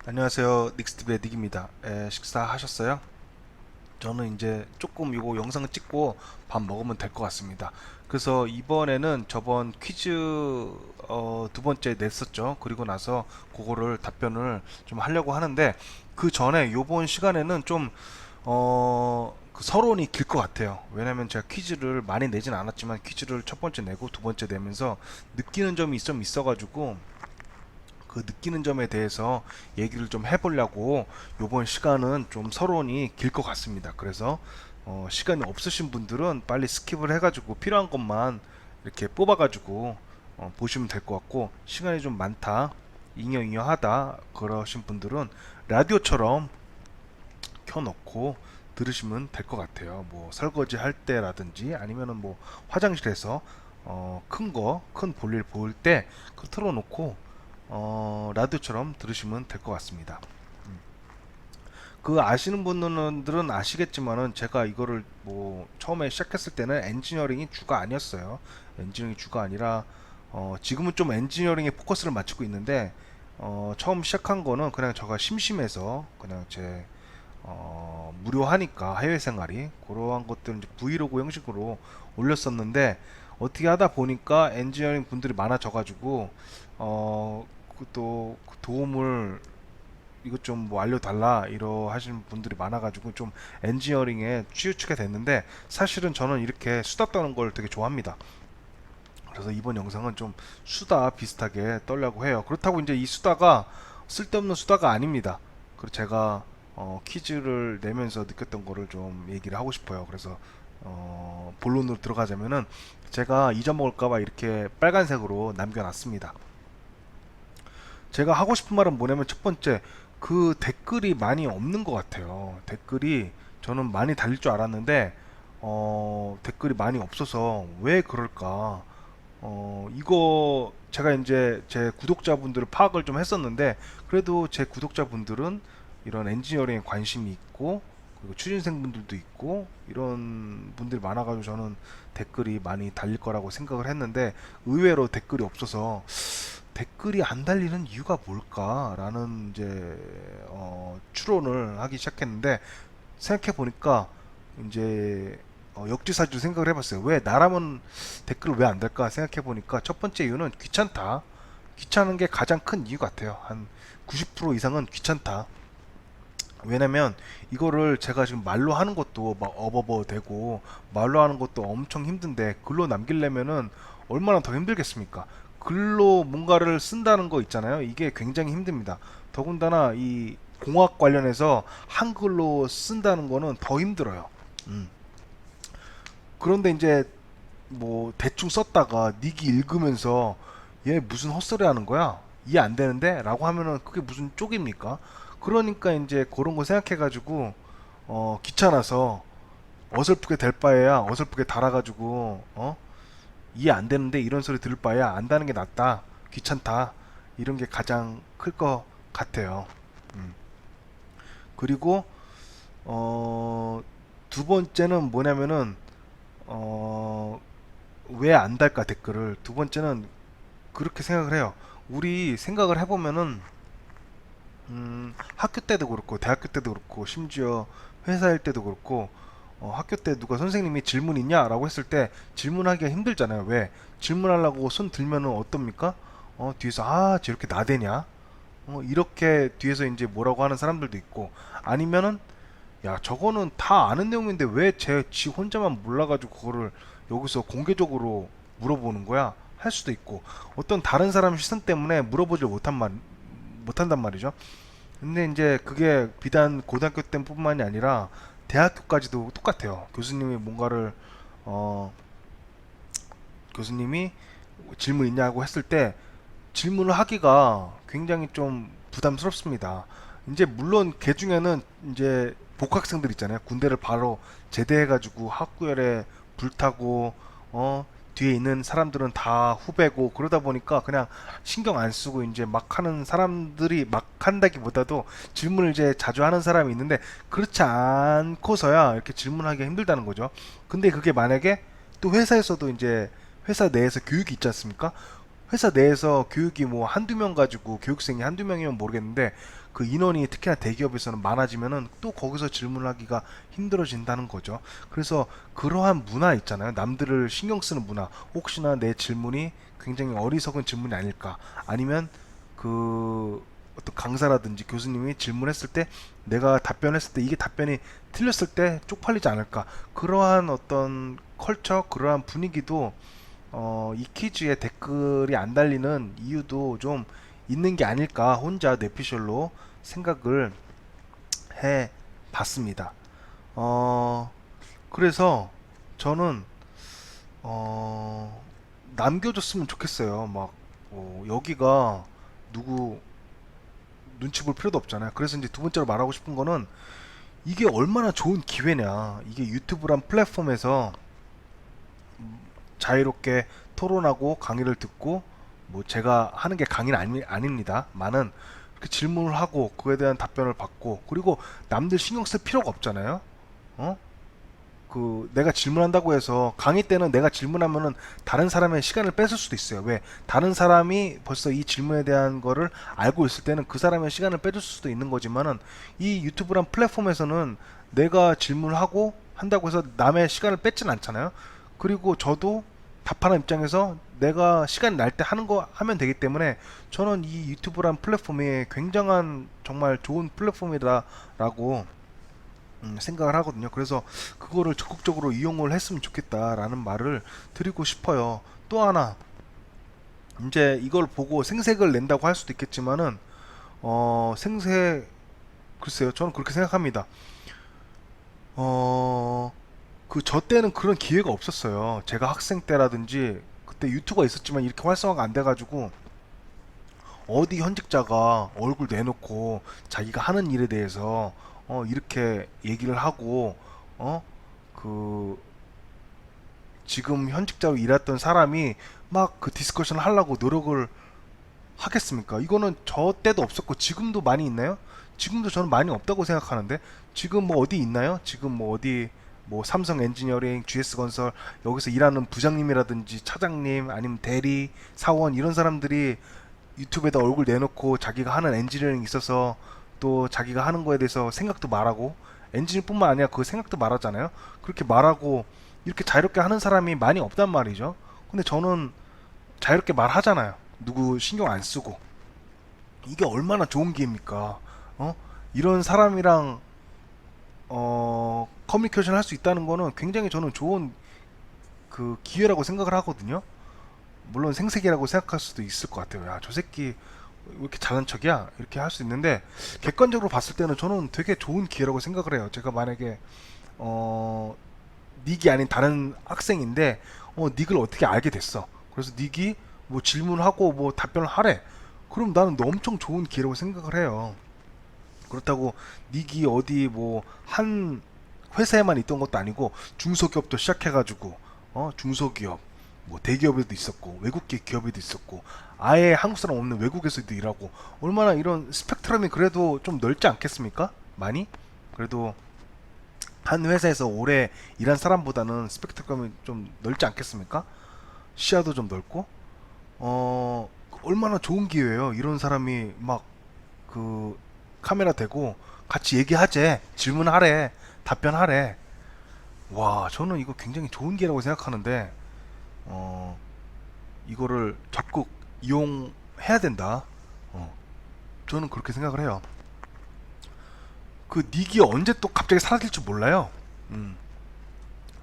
안녕하세요. 닉스트의 닉입니다. 식사하셨어요? 저는 이제 조금 이거 영상을 찍고 밥 먹으면 될 것 같습니다. 그래서 이번에는 저번 퀴즈 두 번째 냈었죠. 그리고 나서 그거를 답변을 좀 하려고 하는데 그 전에 요번 시간에는 좀 그 서론이 길 것 같아요. 왜냐면 제가 퀴즈를 많이 내진 않았지만 퀴즈를 첫 번째 내고 두 번째 내면서 느끼는 점이 좀 있어가지고 그 느끼는 점에 대해서 얘기를 좀 해보려고 요번 시간은 좀 서론이 길 것 같습니다. 그래서 시간이 없으신 분들은 빨리 스킵을 해가지고 필요한 것만 이렇게 뽑아가지고 보시면 될 것 같고, 시간이 좀 많다, 잉여잉여하다 그러신 분들은 라디오처럼 켜놓고 들으시면 될 것 같아요. 뭐 설거지 할 때라든지 아니면은 뭐 화장실에서 큰 볼일 볼 때 그 틀어놓고 라디오처럼 들으시면 될 것 같습니다. 그 아시는 분들은 아시겠지만은 제가 이거를 뭐 처음에 시작했을 때는 엔지니어링이 주가 아니었어요. 엔지니어링이 주가 아니라 지금은 좀 엔지니어링에 포커스를 맞추고 있는데 처음 시작한 거는 그냥 제가 심심해서 그냥 제 무료하니까 해외 생활이 그러한 것들 이제 브이로그 형식으로 올렸었는데 어떻게 하다 보니까 엔지니어링 분들이 많아져가지고 또 도움을 이것 좀 뭐 알려달라 이러 하시는 분들이 많아가지고 좀 엔지니어링에 치우치게 됐는데, 사실은 저는 이렇게 수다 떠는 걸 되게 좋아합니다. 그래서 이번 영상은 좀 수다 비슷하게 떨려고 해요. 그렇다고 이제 이 수다가 쓸데없는 수다가 아닙니다. 그리고 제가 퀴즈를 내면서 느꼈던 거를 좀 얘기를 하고 싶어요. 그래서 본론으로 들어가자면은 제가 잊어먹을까봐 이렇게 빨간색으로 남겨놨습니다. 제가 하고 싶은 말은 뭐냐면, 첫 번째, 그 댓글이 많이 없는 것 같아요. 댓글이 저는 많이 달릴 줄 알았는데 댓글이 많이 없어서 왜 그럴까? 이거 제가 이제 제 구독자분들을 파악을 좀 했었는데, 그래도 제 구독자분들은 이런 엔지니어링에 관심이 있고 그리고 취준생분들도 있고 이런 분들이 많아가지고 저는 댓글이 많이 달릴 거라고 생각을 했는데, 의외로 댓글이 없어서 댓글이 안 달리는 이유가 뭘까라는 이제 추론을 하기 시작했는데, 생각해 보니까 이제 역지사지로 생각을 해봤어요. 왜 나라면 댓글을 왜 안 달까 생각해 보니까 첫 번째 이유는 귀찮다. 귀찮은 게 가장 큰 이유 같아요. 한 90% 이상은 귀찮다. 왜냐면 이거를 제가 지금 말로 하는 것도 막 어버버 되고 말로 하는 것도 엄청 힘든데 글로 남기려면은 얼마나 더 힘들겠습니까? 글로 뭔가를 쓴다는 거 있잖아요. 이게 굉장히 힘듭니다. 더군다나 이 공학 관련해서 한글로 쓴다는 거는 더 힘들어요. 음. 그런데 이제 뭐 대충 썼다가 닉이 읽으면서 얘 무슨 헛소리 하는 거야? 이해 안 되는데? 라고 하면은 그게 무슨 쪽입니까? 그러니까 이제 그런 거 생각해가지고 귀찮아서 어설프게 될 바에야 어설프게 달아가지고 이해 안 되는데 이런 소리 들을 바에야 안 다는 게 낫다. 귀찮다. 이런 게 가장 클 것 같아요. 음. 그리고 두 번째는 뭐냐면은 어, 왜 안 달까 댓글을. 두 번째는 그렇게 생각을 해요. 우리 생각을 해보면은 학교 때도 그렇고 대학교 때도 그렇고 심지어 회사일 때도 그렇고 학교 때 누가 선생님이 질문 있냐라고 했을 때 질문하기가 힘들잖아요. 왜? 질문하려고 손 들면은 어떻습니까? 뒤에서 저렇게 나대냐? 이렇게 뒤에서 이제 뭐라고 하는 사람들도 있고, 아니면은 야 저거는 다 아는 내용인데 왜 지 혼자만 몰라가지고 그거를 여기서 공개적으로 물어보는 거야? 할 수도 있고, 어떤 다른 사람 시선 때문에 물어보질 못한단 말이죠. 근데 이제 그게 비단 고등학교 때뿐만이 아니라 대학교까지도 똑같아요. 어, 교수님이 질문 있냐고 했을 때 질문을 하기가 굉장히 좀 부담스럽습니다. 이제 물론 개 중에는 이제 복학생들 있잖아요. 군대를 바로 제대해가지고 학구열에 불타고 뒤에 있는 사람들은 다 후배고 그러다 보니까 그냥 신경 안 쓰고 이제 막 하는 사람들이 막 한다기보다도 질문을 이제 자주 하는 사람이 있는데, 그렇지 않고서야 이렇게 질문하기가 힘들다는 거죠. 근데 그게 만약에 또 회사에서도 이제 회사 내에서 교육이 있지 않습니까? 회사 내에서 교육이 뭐 한두 명 가지고 교육생이 한두 명이면 모르겠는데 그 인원이 특히나 대기업에서는 많아지면은 또 거기서 질문하기가 힘들어진다는 거죠. 그래서 그러한 문화 있잖아요. 남들을 신경 쓰는 문화. 혹시나 내 질문이 굉장히 어리석은 질문이 아닐까? 아니면 그 어떤 강사라든지 교수님이 질문했을 때 내가 답변했을 때 이게 답변이 틀렸을 때 쪽팔리지 않을까? 그러한 어떤 컬처, 그러한 분위기도 이 퀴즈에 댓글이 안 달리는 이유도 좀 있는 게 아닐까 혼자 뇌피셜로 생각을 해 봤습니다. 어, 그래서 저는 어, 남겨줬으면 좋겠어요. 막 여기가 누구 눈치 볼 필요도 없잖아요. 그래서 이제 두 번째로 말하고 싶은 거는 이게 얼마나 좋은 기회냐. 이게 유튜브란 플랫폼에서 자유롭게 토론하고 강의를 듣고 뭐 제가 하는 게 강의는 아닙니다. 많은 그 질문을 하고 그에 대한 답변을 받고 그리고 남들 신경 쓸 필요가 없잖아요. 어? 그 내가 질문한다고 해서 강의 때는 내가 질문하면은 다른 사람의 시간을 뺏을 수도 있어요. 왜? 다른 사람이 벌써 이 질문에 대한 거를 알고 있을 때는 그 사람의 시간을 뺏을 수도 있는 거지만은 이 유튜브란 플랫폼에서는 내가 질문을 하고 한다고 해서 남의 시간을 뺏진 않잖아요. 그리고 저도 답하는 입장에서 내가 시간 날 때 하는 거 하면 되기 때문에 저는 이 유튜브란 플랫폼이 굉장한 정말 좋은 플랫폼이다라고 생각을 하거든요. 그래서 그거를 적극적으로 이용을 했으면 좋겠다라는 말을 드리고 싶어요. 또 하나 이제 이걸 보고 생색을 낸다고 할 수도 있겠지만은 생색 글쎄요. 저는 그렇게 생각합니다. 그 저 때는 그런 기회가 없었어요. 제가 학생 때라든지 그때 유튜브가 있었지만 이렇게 활성화가 안 돼가지고 어디 현직자가 얼굴 내놓고 자기가 하는 일에 대해서 이렇게 얘기를 하고 그 지금 현직자로 일했던 사람이 막 그 디스커션을 하려고 노력을 하겠습니까? 이거는 저 때도 없었고 지금도 많이 있나요? 지금도 저는 많이 없다고 생각하는데 지금 뭐 어디 있나요? 지금 뭐 어디 뭐 삼성 엔지니어링, GS건설 여기서 일하는 부장님이라든지 차장님 아니면 대리, 사원 이런 사람들이 유튜브에다 얼굴 내놓고 자기가 하는 엔지니어링 있어서 또 자기가 하는 거에 대해서 생각도 말하고 엔지니어뿐만 아니라 그 생각도 말하잖아요. 그렇게 말하고 이렇게 자유롭게 하는 사람이 많이 없단 말이죠. 근데 저는 자유롭게 말하잖아요. 누구 신경 안 쓰고. 이게 얼마나 좋은 기회입니까? 어? 이런 사람이랑 커뮤니케이션 할 수 있다는 거는 굉장히 저는 좋은 그 기회라고 생각을 하거든요. 물론 생색이라고 생각할 수도 있을 것 같아요. 야, 저 새끼 왜 이렇게 잘난 척이야? 이렇게 할 수 있는데 객관적으로 봤을 때는 저는 되게 좋은 기회라고 생각을 해요. 제가 만약에 어, 닉이 아닌 다른 학생인데 닉을 어떻게 알게 됐어. 그래서 닉이 뭐 질문하고 뭐 답변을 하래. 그럼 나는 엄청 좋은 기회라고 생각을 해요. 그렇다고 닉이 어디 뭐 한 회사에만 있던 것도 아니고 중소기업도 시작해가지고 중소기업 뭐 대기업에도 있었고 외국 기업에도 있었고 아예 한국 사람 없는 외국에서도 일하고 얼마나 이런 스펙트럼이 그래도 좀 넓지 않겠습니까? 많이? 그래도 한 회사에서 오래 일한 사람보다는 스펙트럼이 좀 넓지 않겠습니까? 시야도 좀 넓고 얼마나 좋은 기회예요. 이런 사람이 막 그 카메라 대고 같이 얘기하재, 질문하래, 답변하래. 와, 저는 이거 굉장히 좋은 기회라고 생각하는데 어, 이거를 적극 이용해야 된다. 어, 저는 그렇게 생각을 해요. 그 닉이 언제 또 갑자기 사라질지 몰라요. 음,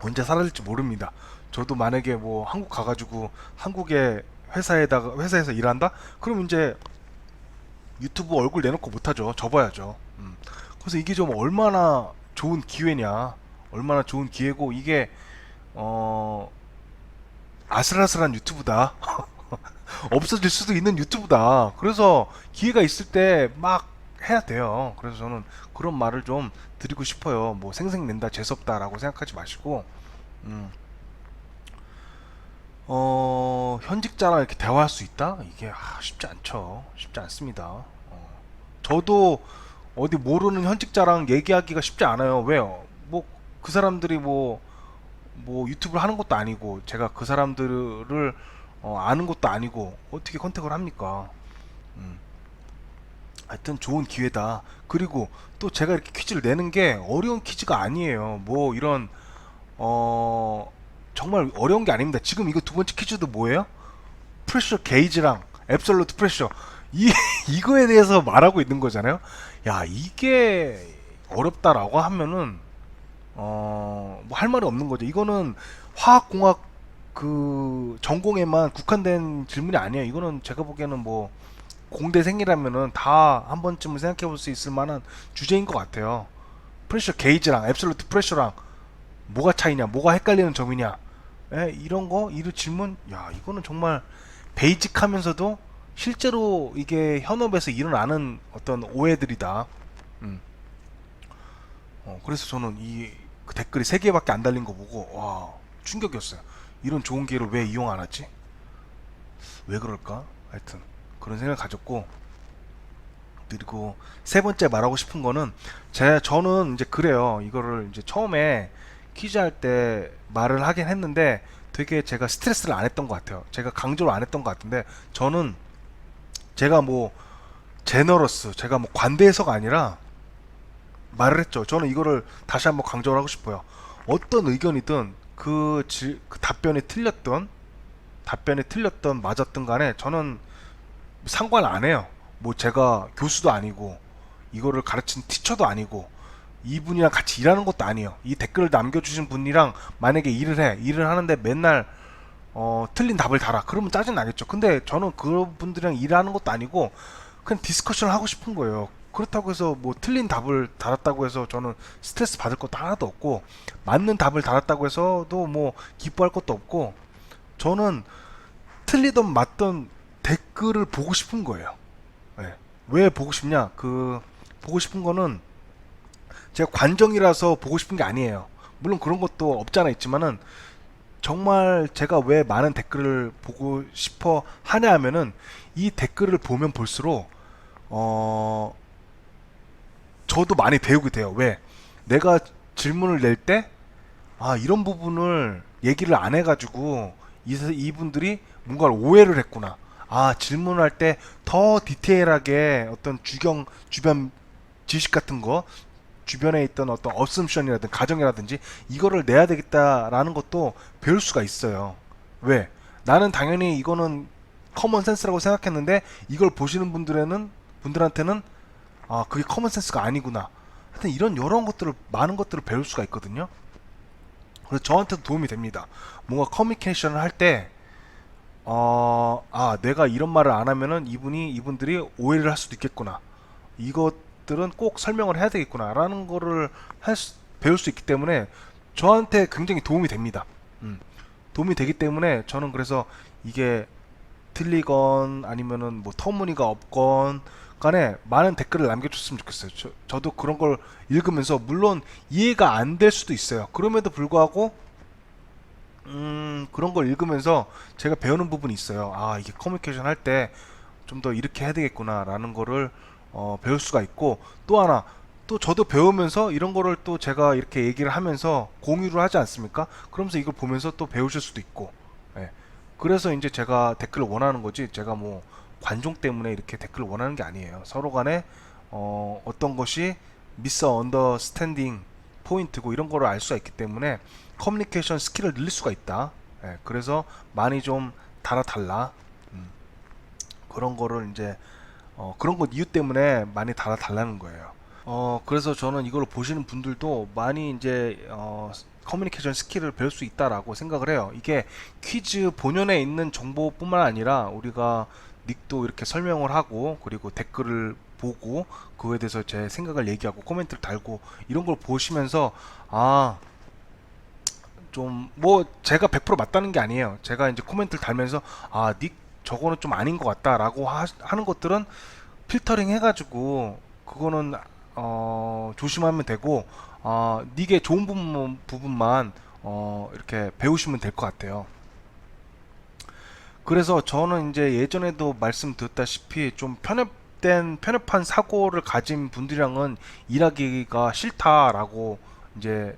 언제 사라질지 모릅니다. 저도 만약에 뭐 한국 가가지고 한국의 회사에서 일한다? 그럼 이제 유튜브 얼굴 내놓고 못하죠. 접어야죠. 그래서 이게 좀 얼마나 좋은 기회냐. 얼마나 좋은 기회고 이게 어, 아슬아슬한 유튜브다. 없어질 수도 있는 유튜브다. 그래서 기회가 있을 때 막 해야 돼요. 그래서 저는 그런 말을 좀 드리고 싶어요. 뭐 생색낸다, 재수없다라고 생각하지 마시고, 음, 현직자랑 이렇게 대화할 수 있다? 이게 쉽지 않죠. 쉽지 않습니다. 저도 어디 모르는 현직자랑 얘기하기가 쉽지 않아요. 왜요? 뭐 그 사람들이 뭐 유튜브를 하는 것도 아니고 제가 그 사람들을 아는 것도 아니고 어떻게 컨택을 합니까? 음. 하여튼 좋은 기회다. 그리고 또 제가 이렇게 퀴즈를 내는 게 어려운 퀴즈가 아니에요. 뭐 이런 어 정말 어려운 게 아닙니다. 지금 이거 두 번째 퀴즈도 뭐예요? 프레셔 게이지랑 앱솔루트 프레셔, 이 이거에 대해서 말하고 있는 거잖아요. 야, 이게 어렵다라고 하면은 뭐 할 말이 없는 거죠. 이거는 화학공학 그 전공에만 국한된 질문이 아니에요. 이거는 제가 보기에는 뭐 공대생이라면은 다 한 번쯤은 생각해 볼 수 있을 만한 주제인 것 같아요. 프레셔 게이지랑 앱솔루트 프레셔랑 뭐가 차이냐, 뭐가 헷갈리는 점이냐, 이런 거, 이런 질문, 야, 이거는 정말 베이직하면서도 실제로 이게 현업에서 일어나는 어떤 오해들이다. 음. 그래서 저는 그 댓글이 3개밖에 안 달린 거 보고, 와, 충격이었어요. 이런 좋은 기회를 왜 이용 안 하지? 왜 그럴까? 하여튼, 그런 생각을 가졌고, 그리고 세 번째 말하고 싶은 거는, 저는 이제 그래요. 이거를 이제 처음에 퀴즈 할 때 말을 하긴 했는데, 되게 제가 스트레스를 안 했던 것 같아요. 제가 강조를 안 했던 것 같은데, 저는 제가 뭐, 제너러스, 제가 뭐 관대해서가 아니라, 말을 했죠. 저는 이거를 다시 한번 강조를 하고 싶어요. 어떤 의견이든 그 답변이 틀렸던 맞았던 간에 저는 상관 안 해요. 뭐 제가 교수도 아니고 이거를 가르친 티처도 아니고 이분이랑 같이 일하는 것도 아니에요. 이 댓글을 남겨주신 분이랑 만약에 일을 하는데 맨날 틀린 답을 달아. 그러면 짜증 나겠죠. 근데 저는 그분들이랑 일하는 것도 아니고 그냥 디스커션을 하고 싶은 거예요. 그렇다고 해서 뭐 틀린 답을 달았다고 해서 저는 스트레스 받을 것도 하나도 없고, 맞는 답을 달았다고 해서도 뭐 기뻐할 것도 없고, 저는 틀리든 맞든 댓글을 보고 싶은 거예요. 네. 왜 보고 싶냐? 보고 싶은 거는 제가 관정이라서 보고 싶은 게 아니에요. 물론 그런 것도 없잖아 있지만은, 정말 제가 왜 많은 댓글을 보고 싶어 하냐 하면은, 이 댓글을 보면 볼수록 어 저도 많이 배우게 돼요. 왜? 내가 질문을 낼 때, 이런 부분을 얘기를 안 해가지고, 이분들이 뭔가를 오해를 했구나. 질문할 때 더 디테일하게 어떤 주변 지식 같은 거, 주변에 있던 어떤 어썸션이라든지 가정이라든지, 이거를 내야 되겠다라는 것도 배울 수가 있어요. 왜? 나는 당연히 이거는 커먼 센스라고 생각했는데, 이걸 보시는 분들한테는 그게 커먼 센스가 아니구나. 하여튼 이런 여러 것들을, 많은 것들을 배울 수가 있거든요. 그래서 저한테도 도움이 됩니다. 뭔가 커뮤니케이션을 할 때, 내가 이런 말을 안 하면은 이분들이 오해를 할 수도 있겠구나. 이것들은 꼭 설명을 해야 되겠구나. 라는 거를 배울 수 있기 때문에 저한테 굉장히 도움이 됩니다. 도움이 되기 때문에 저는 그래서 이게 틀리건 아니면은 뭐 터무니가 없건 간에 많은 댓글을 남겨줬으면 좋겠어요. 저도 그런 걸 읽으면서 물론 이해가 안 될 수도 있어요. 그럼에도 불구하고 그런 걸 읽으면서 제가 배우는 부분이 있어요. 이게 커뮤니케이션 할 때 좀 더 이렇게 해야 되겠구나 라는 거를 배울 수가 있고, 또 하나, 또 저도 배우면서 이런 거를 또 제가 이렇게 얘기를 하면서 공유를 하지 않습니까? 그러면서 이걸 보면서 또 배우실 수도 있고, 예. 그래서 이제 제가 댓글을 원하는 거지, 제가 뭐 관종 때문에 이렇게 댓글을 원하는 게 아니에요. 서로 간에 어떤 것이 미스 언더스탠딩 포인트고 이런 거를 알 수가 있기 때문에 커뮤니케이션 스킬을 늘릴 수가 있다. 예, 그래서 많이 좀 달아달라. 그런 거를 이제 그런 것 이유 때문에 많이 달아달라는 거예요. 그래서 저는 이걸 보시는 분들도 많이 이제 커뮤니케이션 스킬을 배울 수 있다라고 생각을 해요. 이게 퀴즈 본연에 있는 정보뿐만 아니라 우리가 닉도 이렇게 설명을 하고, 그리고 댓글을 보고 그거에 대해서 제 생각을 얘기하고 코멘트를 달고 이런 걸 보시면서, 좀 뭐 제가 100% 맞다는 게 아니에요. 제가 이제 코멘트를 달면서 닉 저거는 좀 아닌 것 같다라고 하는 것들은 필터링 해가지고 그거는 조심하면 되고, 닉의 좋은 부분만 이렇게 배우시면 될 것 같아요. 그래서 저는 이제 예전에도 말씀드렸다시피 좀 편협한 사고를 가진 분들이랑은 일하기가 싫다라고 이제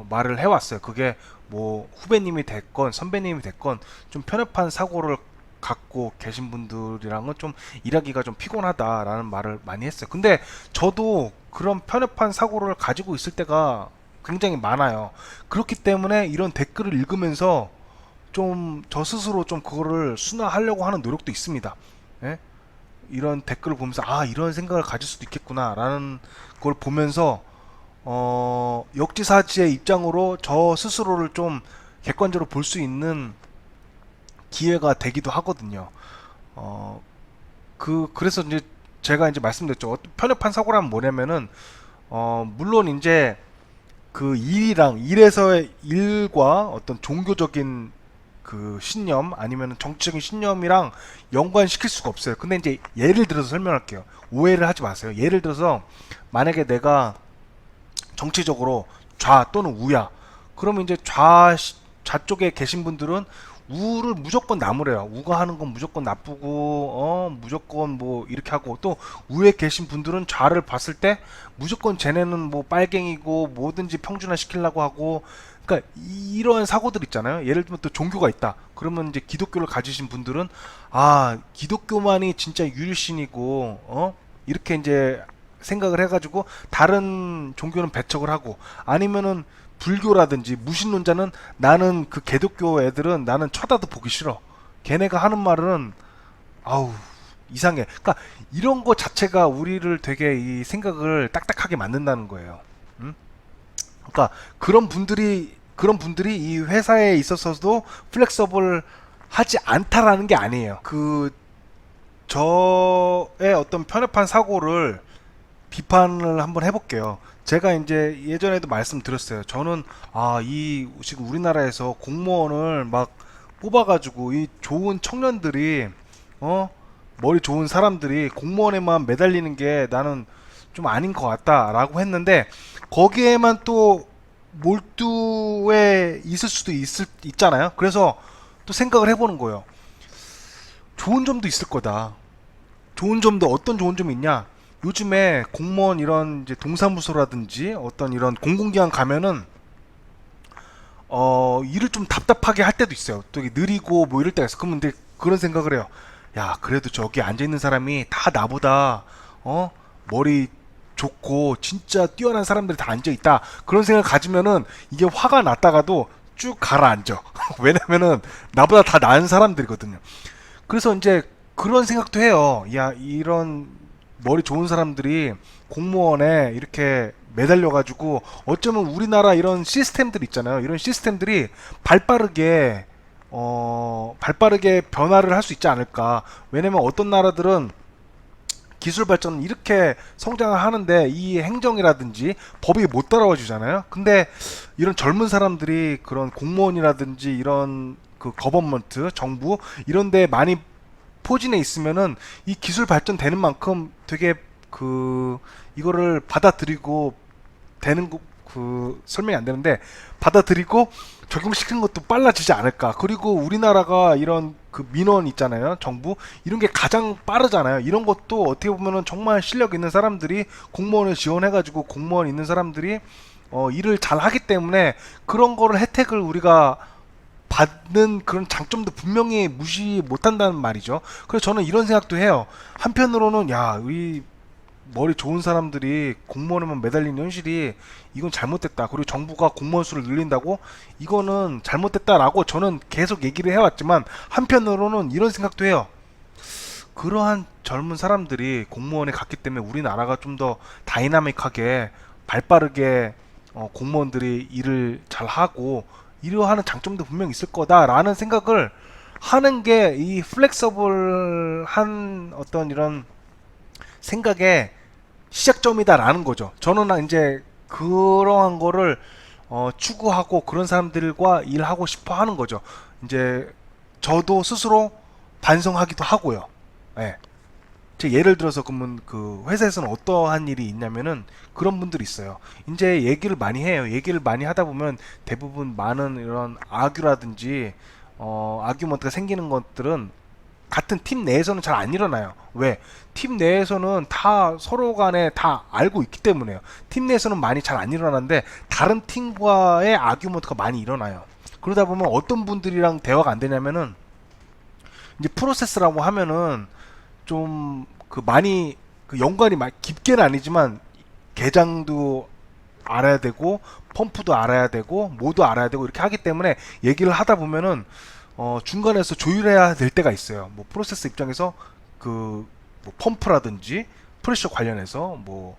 말을 해왔어요. 그게 뭐 후배님이 됐건 선배님이 됐건 좀 편협한 사고를 갖고 계신 분들이랑은 좀 일하기가 좀 피곤하다라는 말을 많이 했어요. 근데 저도 그런 편협한 사고를 가지고 있을 때가 굉장히 많아요. 그렇기 때문에 이런 댓글을 읽으면서 좀 저 스스로 좀 그거를 순화하려고 하는 노력도 있습니다. 예? 이런 댓글을 보면서 아 이런 생각을 가질 수도 있겠구나라는 걸 보면서 역지사지의 입장으로 저 스스로를 좀 객관적으로 볼 수 있는 기회가 되기도 하거든요. 어, 그래서 이제 제가 이제 말씀드렸죠. 편협한 사고라면 뭐냐면은 물론 이제 그 일이랑 일에서의 일과 어떤 종교적인 그 신념 아니면 정치적인 신념이랑 연관시킬 수가 없어요. 근데 이제 예를 들어서 설명할게요. 오해를 하지 마세요. 예를 들어서 만약에 내가 정치적으로 좌 또는 우야. 그러면 이제 좌 쪽에 계신 분들은 우를 무조건 나무래요. 우가 하는 건 무조건 나쁘고 무조건 뭐 이렇게 하고 또 우에 계신 분들은 좌를 봤을 때 무조건 쟤네는 뭐 빨갱이고 뭐든지 평준화 시키려고 하고 그러니까 이런 사고들 있잖아요. 예를 들면 또 종교가 있다. 그러면 이제 기독교를 가지신 분들은 아 기독교만이 진짜 유일신이고 이렇게 이제 생각을 해가지고 다른 종교는 배척을 하고 아니면은 불교라든지 무신론자는 나는 그 개독교 애들은 나는 쳐다도 보기 싫어. 걔네가 하는 말은 아우 이상해. 그러니까 이런 거 자체가 우리를 되게 이 생각을 딱딱하게 만든다는 거예요. 음? 그러니까 그런 분들이 이 회사에 있어서도 플렉서블 하지 않다라는 게 아니에요. 그 저의 어떤 편협한 사고를 비판을 한번 해볼게요. 제가 이제 예전에도 말씀드렸어요. 저는 이 지금 우리나라에서 공무원을 막 뽑아가지고 이 좋은 청년들이 어 머리 좋은 사람들이 공무원에만 매달리는 게 나는 좀 아닌 것 같다라고 했는데 거기에만 또 몰두해 있을 수도 있잖아요. 그래서 또 생각을 해보는 거예요. 좋은 점도 있을 거다. 좋은 점도 어떤 좋은 점이 있냐? 요즘에 공무원 이런 이제 동사무소라든지 어떤 이런 공공기관 가면은 일을 좀 답답하게 할 때도 있어요. 또 이게 느리고 뭐 이럴 때가 있어. 그러면 근데 그런 생각을 해요. 야, 그래도 저기 앉아 있는 사람이 다 나보다 머리 좋고 진짜 뛰어난 사람들이 다 앉아 있다. 그런 생각 가지면은 이게 화가 났다가도 쭉 가라앉아. 왜냐면은 나보다 다 나은 사람들이거든요. 그래서 이제 그런 생각도 해요. 야, 이런 머리 좋은 사람들이 공무원에 이렇게 매달려가지고 어쩌면 우리나라 이런 시스템들 있잖아요. 이런 시스템들이 발빠르게 변화를 할 수 있지 않을까. 왜냐면 어떤 나라들은 기술 발전은 이렇게 성장을 하는데 이 행정이라든지 법이 못 따라와 주잖아요. 근데 이런 젊은 사람들이 그런 공무원이라든지 이런 그 거버먼트 정부 이런 데 많이 포진해 있으면은 이 기술 발전되는 만큼 되게 그 이거를 받아들이고 되는 그 설명이 안 되는데 받아들이고 적용시키는 것도 빨라지지 않을까. 그리고 우리나라가 이런 그 민원 있잖아요. 정부 이런 게 가장 빠르잖아요. 이런 것도 어떻게 보면은 정말 실력 있는 사람들이 공무원을 지원해가지고 공무원 있는 사람들이 일을 잘 하기 때문에 그런 거를 혜택을 우리가 받는 그런 장점도 분명히 무시 못한다는 말이죠. 그래서 저는 이런 생각도 해요. 한편으로는 야, 이 머리 좋은 사람들이 공무원에만 매달리는 현실이 이건 잘못됐다. 그리고 정부가 공무원 수를 늘린다고 이거는 잘못됐다라고 저는 계속 얘기를 해왔지만 한편으로는 이런 생각도 해요. 그러한 젊은 사람들이 공무원에 갔기 때문에 우리나라가 좀 더 다이나믹하게 발빠르게 공무원들이 일을 잘 하고 이러하는 장점도 분명히 있을 거다라는 생각을 하는 게 이 플렉서블한 어떤 이런 생각의 시작점이다라는 거죠. 저는 이제 그러한 거를 추구하고 그런 사람들과 일하고 싶어 하는 거죠. 이제 저도 스스로 반성하기도 하고요. 예. 제 예를 들어서 그러면 그 회사에서는 어떠한 일이 있냐면은 그런 분들이 있어요. 이제 얘기를 많이 해요. 얘기를 많이 하다 보면 대부분 많은 이런 아규라든지 아규먼트가 생기는 것들은 같은 팀 내에서는 잘 안 일어나요. 왜? 팀 내에서는 다 서로 간에 다 알고 있기 때문에요. 팀 내에서는 많이 잘 안 일어나는데 다른 팀과의 아규먼트가 많이 일어나요. 그러다 보면 어떤 분들이랑 대화가 안 되냐면은 이제 프로세스라고 하면은 좀 그 많이 그 연관이 깊게는 아니지만 개장도 알아야 되고 펌프도 알아야 되고 뭐도 알아야 되고 이렇게 하기 때문에 얘기를 하다 보면은 중간에서 조율해야 될 때가 있어요. 뭐 프로세스 입장에서 그 뭐 펌프라든지 프레셔 관련해서 뭐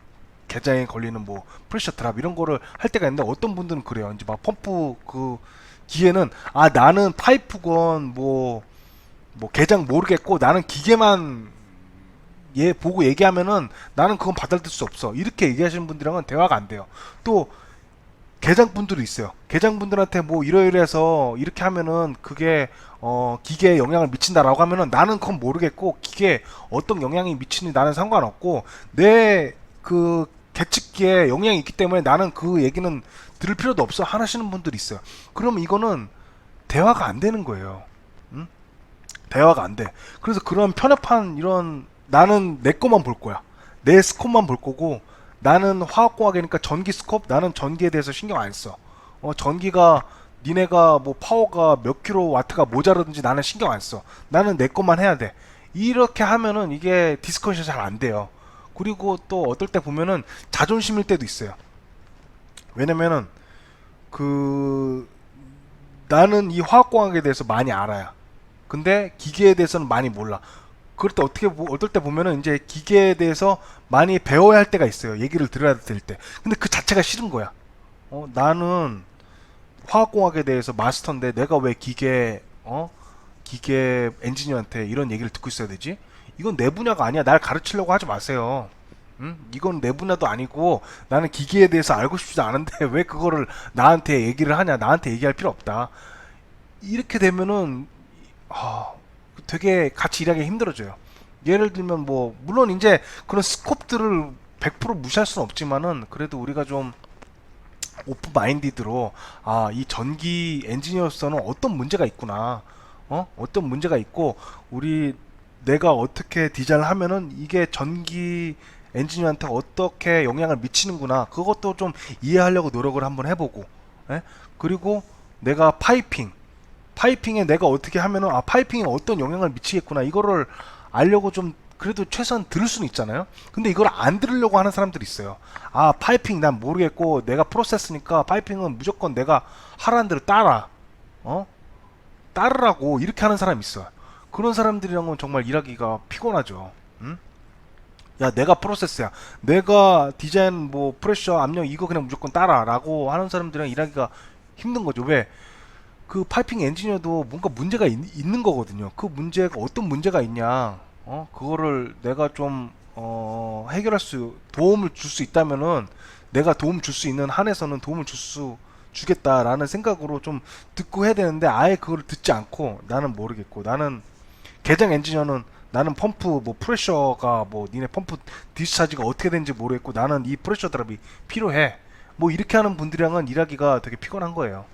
개장에 걸리는 뭐 프레셔 드랍 이런 거를 할 때가 있는데 어떤 분들은 그래요. 이제 막 펌프 그 기계는 아 나는 파이프건 뭐 개장 모르겠고 나는 기계만 얘 보고 얘기하면은 나는 그건 받아들일 수 없어. 이렇게 얘기하시는 분들이랑은 대화가 안 돼요. 또 계장분들이 있어요. 계장분들한테 뭐 이러이러해서 이렇게 하면은 그게 기계에 영향을 미친다라고 하면은 나는 그건 모르겠고 기계에 어떤 영향이 미치니 나는 상관없고 내 그 계측기에 영향이 있기 때문에 나는 그 얘기는 들을 필요도 없어 하시는 분들이 있어요. 그러면 이거는 대화가 안 되는 거예요. 응? 대화가 안 돼. 그래서 그런 편협한 이런 나는 내 것만 볼 거야. 내 스콥만 볼 거고 나는 화학공학이니까 전기 스콥 나는 전기에 대해서 신경 안 써. 전기가 니네가 뭐 파워가 몇 킬로와트가 모자라든지 나는 신경 안 써. 나는 내 것만 해야 돼. 이렇게 하면은 이게 디스커션이 잘 안 돼요. 그리고 또 어떨 때 보면은 자존심일 때도 있어요. 왜냐면은 그 나는 이 화학공학에 대해서 많이 알아요. 근데 기계에 대해서는 많이 몰라. 그럴 때 어떨 때 보면은 이제 기계에 대해서 많이 배워야 할 때가 있어요. 얘기를 들어야 될 때. 근데 그 자체가 싫은 거야. 나는 화학공학에 대해서 마스터인데 내가 왜 기계 엔지니어한테 이런 얘기를 듣고 있어야 되지? 이건 내 분야가 아니야. 날 가르치려고 하지 마세요. 응? 이건 내 분야도 아니고 나는 기계에 대해서 알고 싶지도 않은데 왜 그거를 나한테 얘기를 하냐? 나한테 얘기할 필요 없다. 이렇게 되면은 아, 되게 같이 일하기 힘들어져요. 예를 들면 뭐 물론 이제 그런 스콥들을 100% 무시할 수는 없지만은 그래도 우리가 좀 오픈 마인디드로 이 전기 엔지니어로서는 어떤 문제가 있구나. 어떤 문제가 있고 우리 내가 어떻게 디자인을 하면은 이게 전기 엔지니어한테 어떻게 영향을 미치는구나. 그것도 좀 이해하려고 노력을 한번 해보고. 예? 그리고 내가 파이핑에 내가 어떻게 하면은 파이핑에 어떤 영향을 미치겠구나 이거를 알려고 좀 그래도 최소한 들을 수는 있잖아요. 근데 이걸 안 들으려고 하는 사람들이 있어요. 파이핑 난 모르겠고 내가 프로세스니까 파이핑은 무조건 내가 하라는 대로 어 따르라고 이렇게 하는 사람이 있어요. 그런 사람들이랑은 정말 일하기가 피곤하죠. 응? 야 내가 프로세스야 내가 디자인 뭐 프레셔 압력 이거 그냥 무조건 따라라고 하는 사람들이랑 일하기가 힘든 거죠. 왜? 그 파이핑 엔지니어도 뭔가 문제가 는 거거든요. 그 문제가 어떤 문제가 있냐, 그거를 내가 좀 해결할 도움을 줄 수 있다면은 내가 도움 줄 수 있는 한에서는 도움을 주겠다라는 생각으로 좀 듣고 해야 되는데 아예 그걸 듣지 않고 나는 모르겠고 나는 개장 엔지니어는 나는 펌프 뭐 프레셔가 뭐 니네 펌프 디스차지가 어떻게 되는지 모르겠고 나는 이 프레셔 드랍이 필요해. 뭐 이렇게 하는 분들이랑은 일하기가 되게 피곤한 거예요.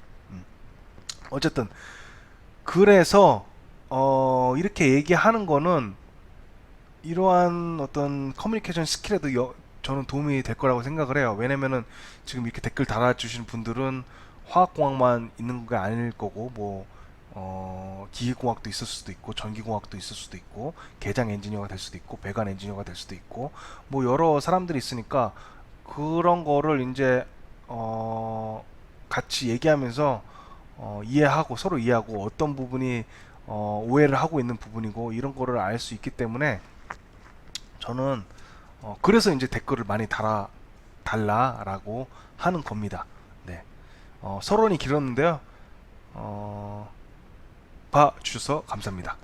어쨌든 그래서 이렇게 얘기하는 거는 이러한 어떤 커뮤니케이션 스킬에도 저는 도움이 될 거라고 생각을 해요. 왜냐면은 지금 이렇게 댓글 달아주시는 분들은 화학공학만 있는 게 아닐 거고 뭐 기계공학도 있을 수도 있고 전기공학도 있을 수도 있고 개장 엔지니어가 될 수도 있고 배관 엔지니어가 될 수도 있고 뭐 여러 사람들이 있으니까 그런 거를 이제 같이 얘기하면서 이해하고 서로 이해하고 어떤 부분이 오해를 하고 있는 부분이고 이런 거를 알 수 있기 때문에 저는 그래서 이제 댓글을 많이 달라라고 하는 겁니다. 네. 서론이 길었는데요. 봐주셔서 감사합니다.